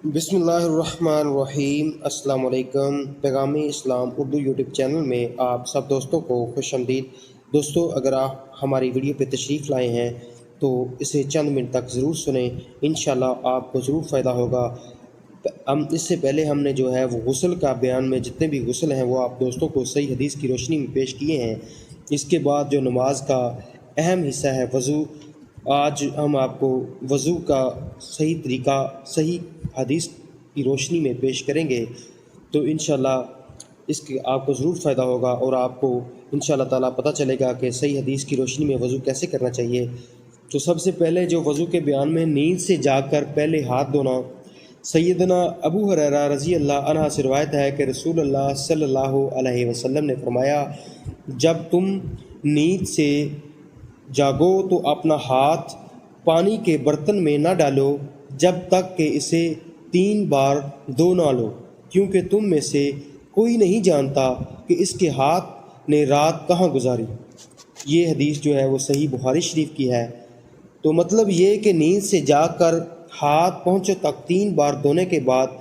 बिस्मिल्लाहिर्रहमानिर्रहीम। अस्सलाम वालेकुम। पैगाम इस्लाम उर्दू यूट्यूब चैनल में आप सब दोस्तों को खुश आमदीद। दोस्तों, अगर आप हमारी वीडियो पे तशरीफ़ लाए हैं तो इसे चंद मिनट तक ज़रूर सुनें, इंशाल्लाह आपको ज़रूर फ़ायदा होगा। हम इससे पहले हमने जो है वो गुस्ल का बयान में जितने भी गुस्ल हैं वो आप दोस्तों को सही हदीस की रोशनी में पेश किए हैं। इसके बाद जो नमाज का अहम हिस्सा है वज़ू, आज हम आपको वज़ू का सही तरीका सही हदीस की रोशनी में पेश करेंगे। तो इंशाल्लाह इसके आपको ज़रूर फ़ायदा होगा और आपको इंशाल्लाह ताला पता चलेगा कि सही हदीस की रोशनी में वज़ू कैसे करना चाहिए। तो सबसे पहले जो वज़ू के बयान में नींद से जागकर पहले हाथ धोना, सैयदना अबू हुरैरा रज़ी अल्लाह अन्हा से रिवायत है कि रसूलुल्लाह सल्लल्लाहु अलैहि वसल्लम ने फरमाया, जब तुम नींद से जागो तो अपना हाथ पानी के बर्तन में न डालो जब तक कि इसे 3 बार धो ना लो, क्योंकि तुम में से कोई नहीं जानता कि इसके हाथ ने रात कहाँ गुजारी। ये हदीस जो है वो सही बुखारी शरीफ की है। तो मतलब ये कि नींद से जागकर हाथ पहुँचो तक 3 बार धोने के बाद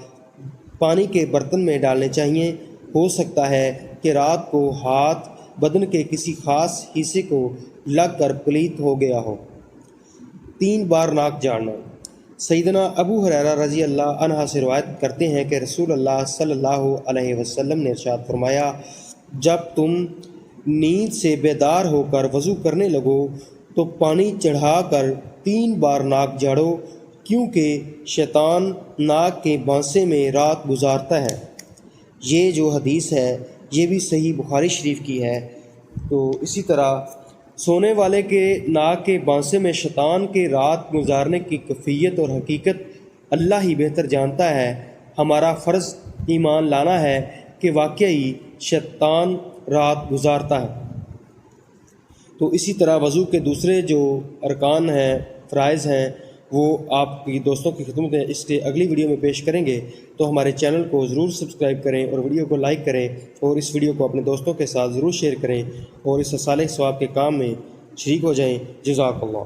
पानी के बर्तन में डालने चाहिए। हो सकता है कि रात को हाथ बदन के किसी ख़ास हिस्से को लग कर पलीत हो गया हो। 3 बार नाक झाड़ना, सैयदना अबू हुरैरा रज़ी अल्लाह अन्हा से रिवायत करते हैं कि रसूलुल्लाह सल्लल्लाहु अलैहि वसल्लम ने इरशाद फरमाया, जब तुम नींद से बेदार होकर वज़ू करने लगो तो पानी चढ़ाकर 3 बार नाक झाड़ो, क्योंकि शैतान नाक के बांसे में रात गुजारता है। ये जो हदीस है ये भी सही बुखारी शरीफ की है। तो इसी तरह सोने वाले के नाक के बांसे में शैतान के रात गुजारने की कैफियत और हकीकत अल्लाह ही बेहतर जानता है। हमारा फ़र्ज़ ईमान लाना है कि वाकई शैतान रात गुजारता है। तो इसी तरह वज़ू के दूसरे जो अरकान हैं, फ़राइज़ हैं, वो आपकी दोस्तों की खिदमत में इसके अगली वीडियो में पेश करेंगे। तो हमारे चैनल को ज़रूर सब्सक्राइब करें और वीडियो को लाइक करें और इस वीडियो को अपने दोस्तों के साथ ज़रूर शेयर करें और इस साले सवाब के काम में शरीक हो जाएं। जज़ाकल्लाह।